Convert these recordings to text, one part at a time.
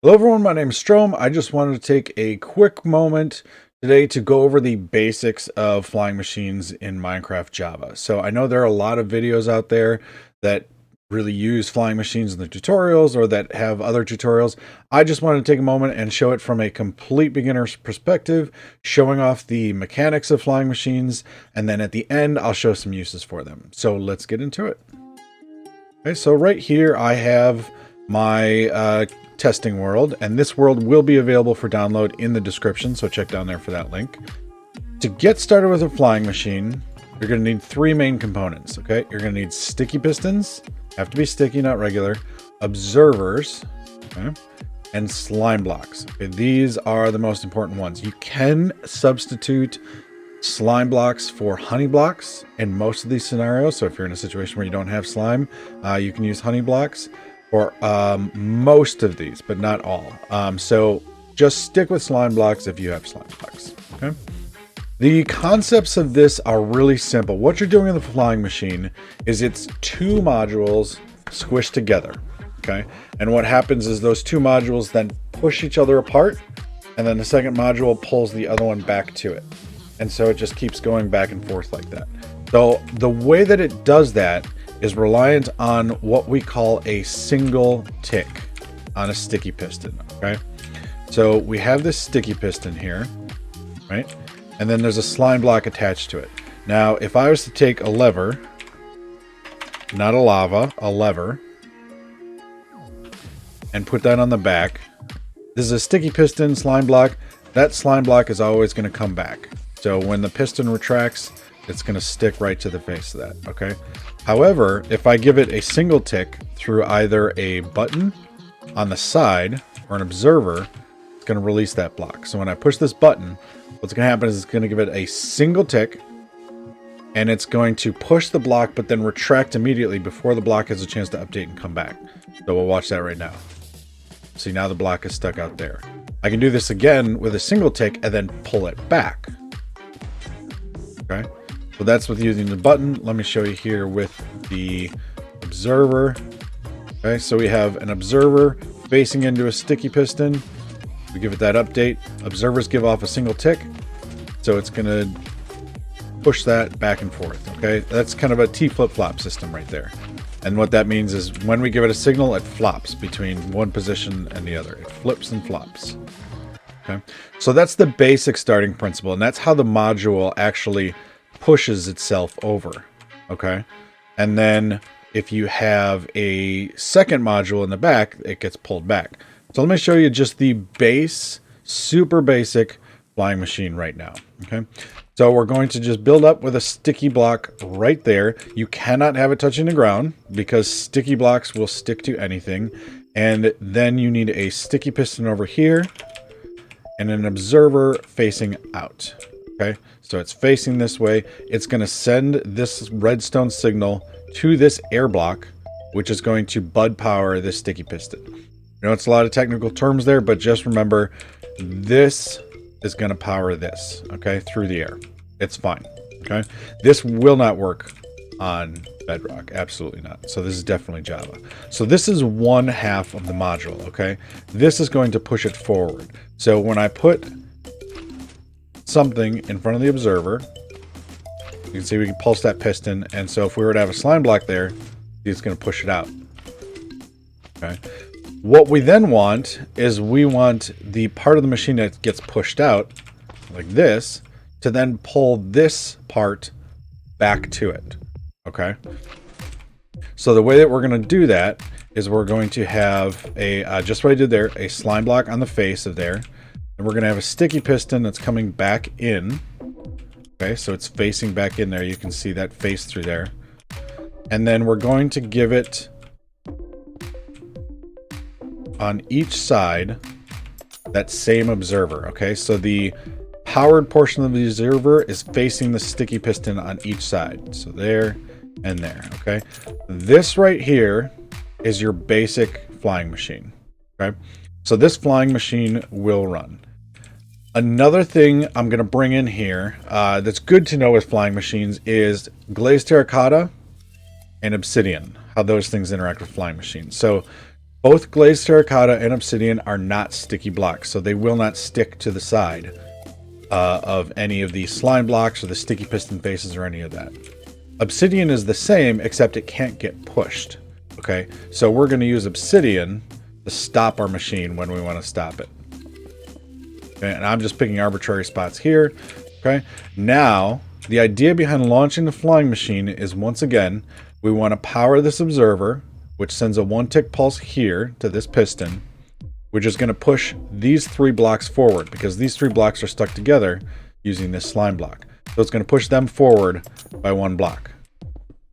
Hello everyone, my name is Strom. I just wanted to take a quick moment today to go over the basics of flying machines in Minecraft Java. So I know there are a lot of videos out there that really use flying machines in the tutorials or that have other tutorials. I just wanted to take a moment and show it from a complete beginner's perspective, showing off the mechanics of flying machines, and then at the end I'll show some uses for them. So let's get into it. Okay, so right here I have my testing world, and this world will be available for download in the description, so check down there for that link. To get started with a flying machine, you're going to need three main components. Okay, you're going to need sticky pistons, have to be sticky, not regular, observers, okay, and slime blocks. Okay, these are the most important ones. You can substitute slime blocks for honey blocks in most of these scenarios. So if you're in a situation where you don't have slime, you can use honey blocks for most of these, but not all. So just stick with slime blocks if you have slime blocks. Okay. The concepts of this are really simple. What you're doing in the flying machine is it's two modules squished together. Okay. And what happens is those two modules then push each other apart, and then the second module pulls the other one back to it. And so it just keeps going back and forth like that. So the way that it does that is reliant on what we call a single tick on a sticky piston. Okay. So we have this sticky piston here, right? And then there's a slime block attached to it. Now, if I was to take a lever, not a lava, a lever, and put that on the back, this is a sticky piston slime block. That slime block is always going to come back. So when the piston retracts, it's going to stick right to the face of that, okay? However, if I give it a single tick through either a button on the side or an observer, it's going to release that block. So when I push this button, what's going to happen is it's going to give it a single tick, and it's going to push the block but then retract immediately before the block has a chance to update and come back. So we'll watch that right now. See, now the block is stuck out there. I can do this again with a single tick and then pull it back. Okay, so that's with using the button. Let me show you here with the observer. Okay, so we have an observer facing into a sticky piston. We give it that update. Observers give off a single tick, so it's going to push that back and forth. Okay, that's kind of a T flip-flop system right there. And what that means is when we give it a signal, it flops between one position and the other. It flips and flops. Okay, so that's the basic starting principle, and that's how the module actually pushes itself over. Okay, and then if you have a second module in the back, it gets pulled back. So let me show you just the base, super basic flying machine right now. Okay, so we're going to just build up with a sticky block right there. You cannot have it touching the ground because sticky blocks will stick to anything. And then you need a sticky piston over here and an observer facing out. Okay, so it's facing this way. It's going to send this redstone signal to this air block, which is going to bud power this sticky piston. You know, it's a lot of technical terms there, but just remember this is going to power this, okay, through the air. It's fine. Okay, this will not work on Bedrock, absolutely not. So this is definitely Java. So this is one half of the module. Okay, this is going to push it forward. So when I put something in front of the observer, you can see we can pulse that piston, and so if we were to have a slime block there, it's going to push it out. Okay, what we then want is we want the part of the machine that gets pushed out like this to then pull this part back to it. Okay, so the way that we're going to do that is we're going to have a just what I did there, a slime block on the face of there, and we're going to have a sticky piston that's coming back in. Okay, so it's facing back in there. You can see that face through there, and then we're going to give it on each side that same observer. Okay, so the powered portion of the observer is facing the sticky piston on each side. So there and there. Okay, this right here is your basic flying machine. Okay, so this flying machine will run. Another thing I'm going to bring in here that's good to know with flying machines is glazed terracotta and obsidian, how those things interact with flying machines. So Both glazed terracotta and obsidian are not sticky blocks, so they will not stick to the side of any of these slime blocks or the sticky piston faces or any of that. Obsidian is the same, except it can't get pushed. Okay, so we're going to use obsidian to stop our machine when we want to stop it. Okay, and I'm just picking arbitrary spots here. Okay, now the idea behind launching the flying machine is, once again, we want to power this observer, which sends a 1-tick pulse here to this piston, which is going to push these 3 blocks forward, because these 3 blocks are stuck together using this slime block. So it's going to push them forward by 1 block.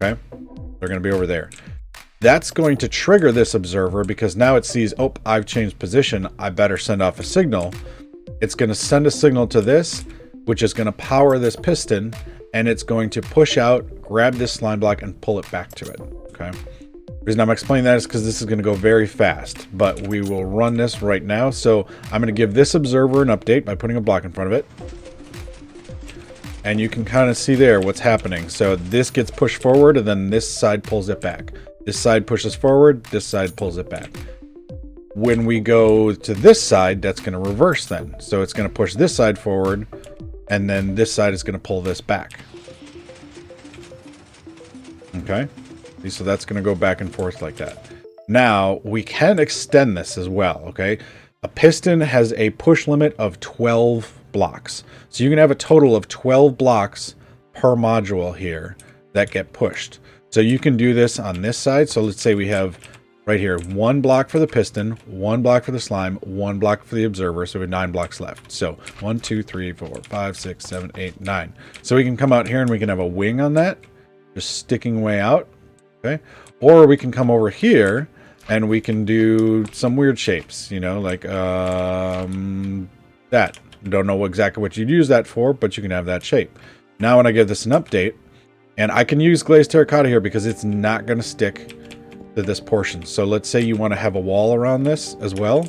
Okay, they're going to be over there. That's going to trigger this observer, because now it sees, oh, I've changed position, I better send off a signal. It's going to send a signal to this, which is going to power this piston, and it's going to push out, grab this slime block, and pull it back to it. Okay. The reason I'm explaining that is because this is going to go very fast, but we will run this right now. So I'm going to give this observer an update by putting a block in front of it. And you can kind of see there what's happening. So this gets pushed forward, and then this side pulls it back. This side pushes forward, this side pulls it back. When we go to this side, that's going to reverse then. So it's going to push this side forward, and then this side is going to pull this back. Okay, so that's going to go back and forth like that. Now, we can extend this as well, okay? A piston has a push limit of 12 blocks. So you can have a total of 12 blocks per module here that get pushed. So you can do this on this side. So let's say we have right here 1 block for the piston, 1 block for the slime, 1 block for the observer. So we have 9 blocks left. So 1, 2, 3, 4, 5, 6, 7, 8, 9. So we can come out here and we can have a wing on that, just sticking way out. Okay. Or we can come over here and we can do some weird shapes, you know, like that. Don't know exactly what you'd use that for, but you can have that shape. Now when I give this an update, and I can use glazed terracotta here because it's not going to stick to this portion. So let's say you want to have a wall around this as well.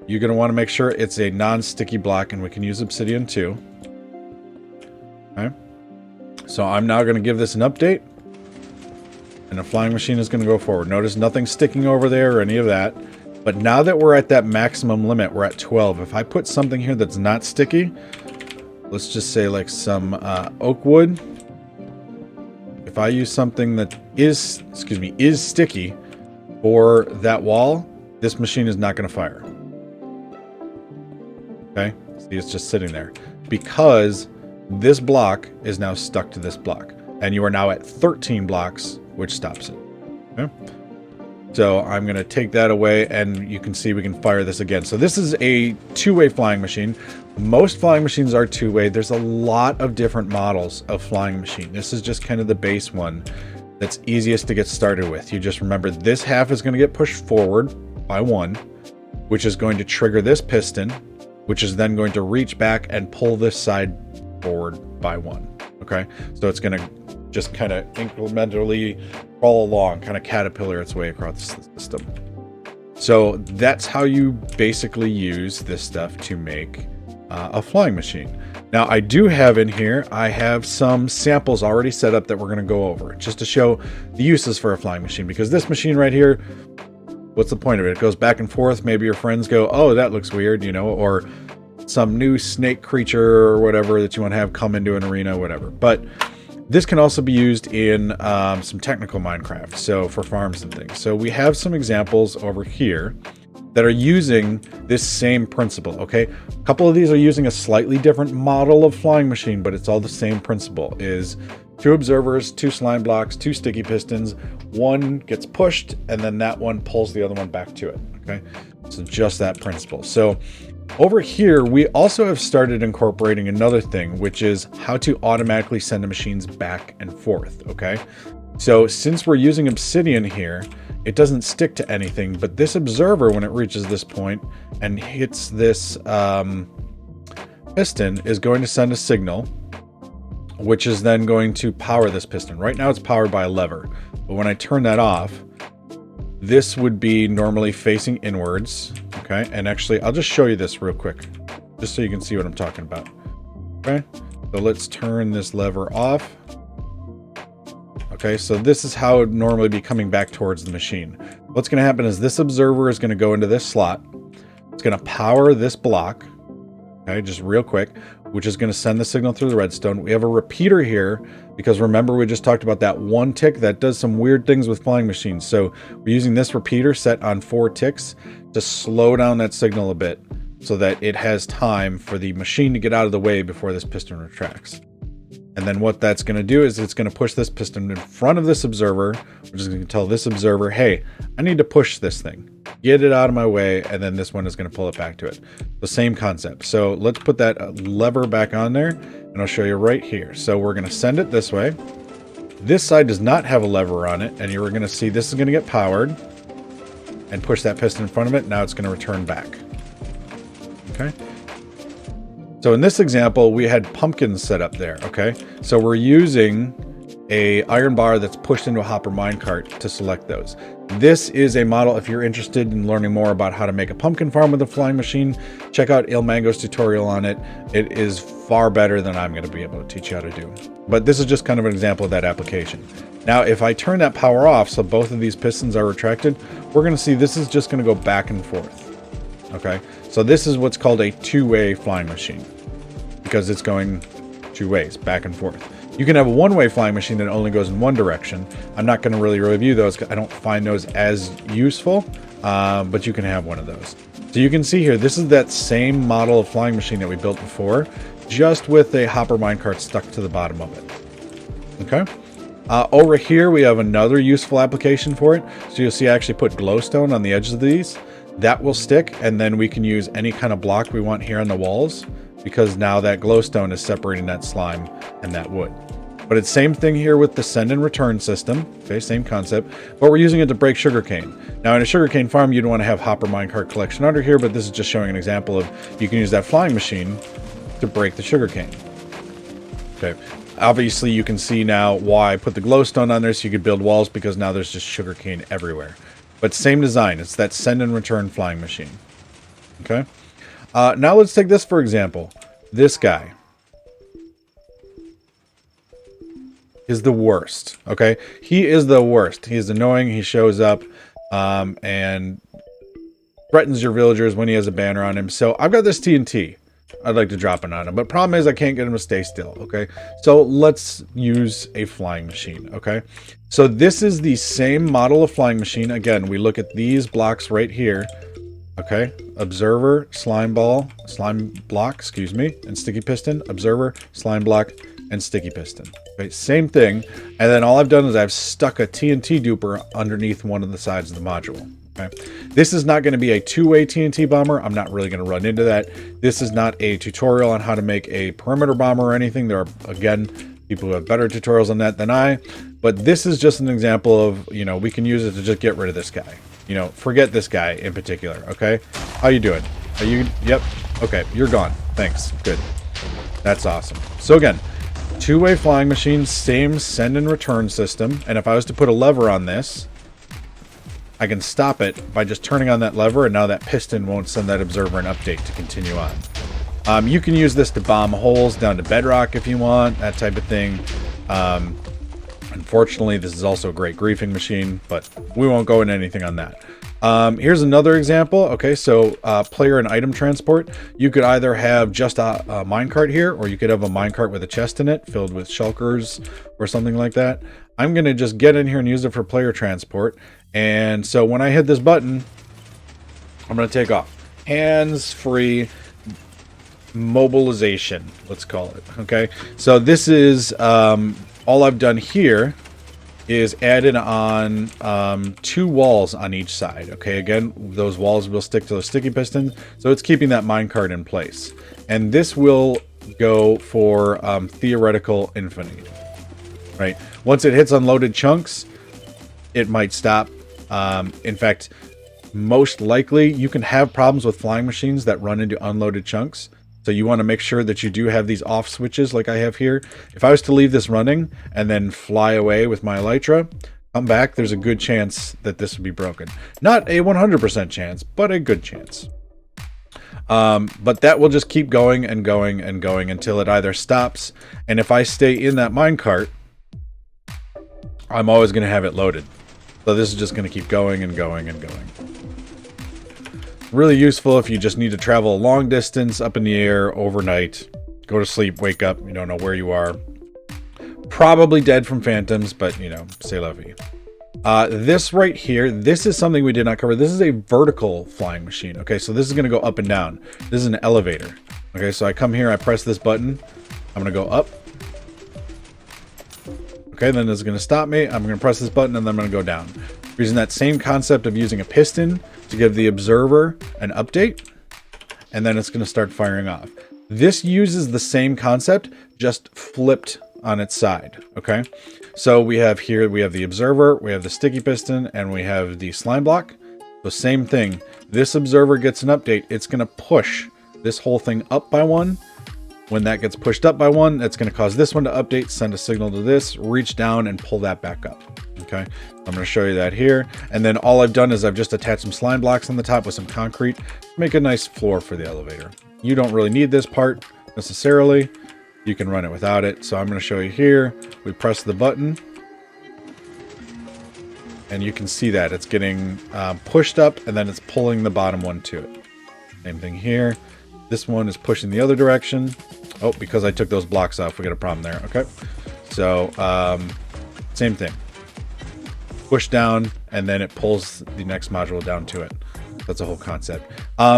You're going to want to make sure it's a non-sticky block, and we can use obsidian too. Okay. So I'm now going to give this an update, and the flying machine is going to go forward. Notice nothing sticking over there or any of that. But now that we're at that maximum limit, we're at 12. If I put something here that's not sticky, let's just say like some oak wood. If I use something that is sticky for that wall, this machine is not going to fire. Okay, see, it's just sitting there because this block is now stuck to this block, and you are now at 13 blocks, which stops it. Okay. So I'm going to take that away, and you can see we can fire this again. So this is a 2-way flying machine. Most flying machines are 2-way. There's a lot of different models of flying machine. This is just kind of the base one that's easiest to get started with. You just remember this half is going to get pushed forward by 1, which is going to trigger this piston, which is then going to reach back and pull this side forward by 1. Okay, so it's going to just kind of incrementally crawl along, kind of caterpillar its way across the system. So that's how you basically use this stuff to make a flying machine. Now I do have in here, I have some samples already set up that we're going to go over just to show the uses for a flying machine, because this machine right here, what's the point of it? It goes back and forth. Maybe your friends go, oh, that looks weird, you know, or some new snake creature or whatever that you want to have come into an arena, whatever. But this can also be used in some technical Minecraft, so for farms and things. So we have some examples over here that are using this same principle, okay? A couple of these are using a slightly different model of flying machine, but it's all the same principle, is 2 observers, 2 slime blocks, 2 sticky pistons, 1 gets pushed, and then that one pulls the other one back to it, okay? So just that principle. So over here, we also have started incorporating another thing, which is how to automatically send the machines back and forth, okay? So since we're using obsidian here, it doesn't stick to anything, but this observer, when it reaches this point and hits this piston, is going to send a signal, which is then going to power this piston. Right now it's powered by a lever, but when I turn that off, this would be normally facing inwards, okay? And actually, I'll just show you this real quick, just so you can see what I'm talking about, okay? So let's turn this lever off. Okay, so this is how it would normally be coming back towards the machine. What's going to happen is this observer is going to go into this slot. It's going to power this block. Okay, just real quick, which is going to send the signal through the redstone. We have a repeater here because remember we just talked about that one tick that does some weird things with flying machines. So we're using this repeater set on 4 ticks to slow down that signal a bit so that it has time for the machine to get out of the way before this piston retracts. And then what that's going to do is it's going to push this piston in front of this observer, which is going to tell this observer, hey, I need to push this thing. Get it out of my way, and then this one is going to pull it back to it. The same concept. So let's put that lever back on there, and I'll show you right here. So we're going to send it this way. This side does not have a lever on it, and you're going to see this is going to get powered and push that piston in front of it. Now it's going to return back. Okay. So in this example, we had pumpkins set up there. Okay. So we're using a iron bar that's pushed into a hopper minecart to select those. This is a model. If you're interested in learning more about how to make a pumpkin farm with a flying machine, check out Ilmango's tutorial on it. It is far better than I'm going to be able to teach you how to do. But this is just kind of an example of that application. Now, if I turn that power off, so both of these pistons are retracted, we're going to see this is just going to go back and forth. Okay, so this is what's called a two-way flying machine because it's going 2 ways, back and forth. You can have a one-way flying machine that only goes in one direction. I'm not going to really review those. I don't find those as useful, but you can have one of those. So you can see here, this is that same model of flying machine that we built before, just with a hopper minecart stuck to the bottom of it. Okay. Over here, we have another useful application for it. So you'll see I actually put glowstone on the edges of these. That will stick, and then we can use any kind of block we want here on the walls, because now that glowstone is separating that slime and that wood. But it's same thing here with the send and return system. Okay, same concept, but we're using it to break sugarcane. Now in a sugarcane farm, you'd want to have hopper minecart collection under here, but this is just showing an example of you can use that flying machine to break the sugarcane. Okay, obviously you can see now why I put the glowstone on there so you could build walls, because now there's just sugarcane everywhere. But same design, it's that send and return flying machine. Okay, now let's take this for example. This guy is the worst. Okay, he is the worst. He's annoying. He shows up and threatens your villagers when he has a banner on him. So I've got this TNT. I'd like to drop it on him, but problem is I can't get him to stay still. Okay, so let's use a flying machine. Okay, so this is the same model of flying machine. Again, we look at these blocks right here. Okay, observer, slime ball, slime block, excuse me, and sticky piston, observer, slime block, and sticky piston. Okay, same thing. And then all I've done is I've stuck a TNT duper underneath one of the sides of the module. Okay, this is not going to be a two-way TNT bomber. I'm not really going to run into that. This is not a tutorial on how to make a perimeter bomber or anything. There are, again, people who have better tutorials on that than I. But this is just an example of, you know, we can use it to just get rid of this guy. You know, forget this guy in particular, okay? How you doing? Are you... Yep. Okay, you're gone. Thanks. Good. That's awesome. So again, two-way flying machine, same send and return system. And if I was to put a lever on this, I can stop it by just turning on that lever, and now that piston won't send that observer an update to continue on. You can use this to bomb holes down to bedrock if you want, that type of thing. Unfortunately, this is also a great griefing machine, but we won't go into anything on that. Here's another example. Okay, so player and item transport. You could either have just a minecart here, or you could have a minecart with a chest in it filled with shulkers or something like that. I'm going to just get in here and use it for player transport. And so when I hit this button, I'm going to take off. Hands-free mobilization, let's call it. Okay, so this is all I've done here is added on 2 walls on each side. Okay, again, those walls will stick to the sticky piston, so it's keeping that minecart in place. And this will go for theoretical infinity. Right, once it hits unloaded chunks, it might stop. In fact, most likely you can have problems with flying machines that run into unloaded chunks. So you want to make sure that you do have these off switches like I have here. If I was to leave this running and then fly away with my elytra, come back, there's a good chance that this would be broken. Not a 100% chance, but a good chance. But that will just keep going and going and going until it either stops. And if I stay in that minecart, I'm always going to have it loaded. So this is just going to keep going and going and going. Really useful if you just need to travel a long distance up in the air overnight. Go to sleep, wake up, you don't know where you are. Probably dead from phantoms, but, you know, c'est la vie. This right here, this is something we did not cover. This is a vertical flying machine. Okay, so this is going to go up and down. This is an elevator. Okay, so I come here, I press this button. I'm going to go up. Okay, then it's going to stop me. I'm going to press this button, and then I'm going to go down. Using that same concept of using a piston to give the observer an update, and then it's going to start firing off. This uses the same concept, just flipped on its side. Okay, so we have here, we have the observer, we have the sticky piston, and we have the slime block. So same thing. This observer gets an update. It's going to push this whole thing up by one. When that gets pushed up by one, that's going to cause this one to update, send a signal to this, reach down, and pull that back up. Okay, I'm going to show you that here. And then all I've done is I've just attached some slime blocks on the top with some concrete to make a nice floor for the elevator. You don't really need this part necessarily. You can run it without it. So I'm going to show you here. We press the button. And you can see that it's getting pushed up, and then it's pulling the bottom one to it. Same thing here. This one is pushing the other direction. Oh, because I took those blocks off, we got a problem there. Okay. So, same thing. Push down, and then it pulls the next module down to it. That's a whole concept.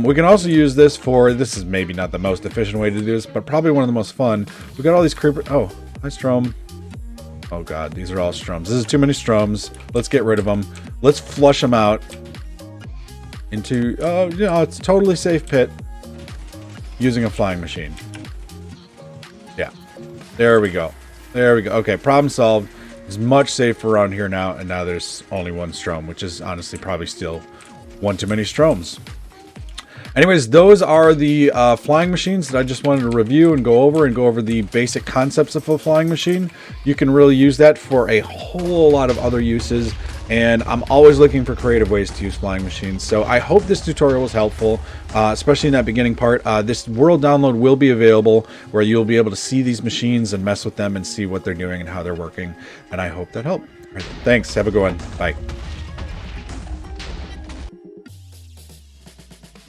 We can also use this for, this is maybe not the most efficient way to do this, but probably one of the most fun. We got all these creeper. Oh, hi, Strom. Oh, God. These are all Stroms. This is too many Stroms. Let's get rid of them. Let's flush them out into, you know, it's a totally safe pit. Using a flying machine. Yeah. There we go. There we go. Okay, problem solved. It's much safer around here now, and now there's only one Strom, which is honestly probably still one too many Stroms. Anyways, those are the flying machines that I just wanted to review and go over the basic concepts of a flying machine. You can really use that for a whole lot of other uses, and I'm always looking for creative ways to use flying machines. So I hope this tutorial was helpful, especially in that beginning part. This world download will be available where you'll be able to see these machines and mess with them and see what they're doing and how they're working, and I hope that helped. All right, thanks. Have a good one. Bye.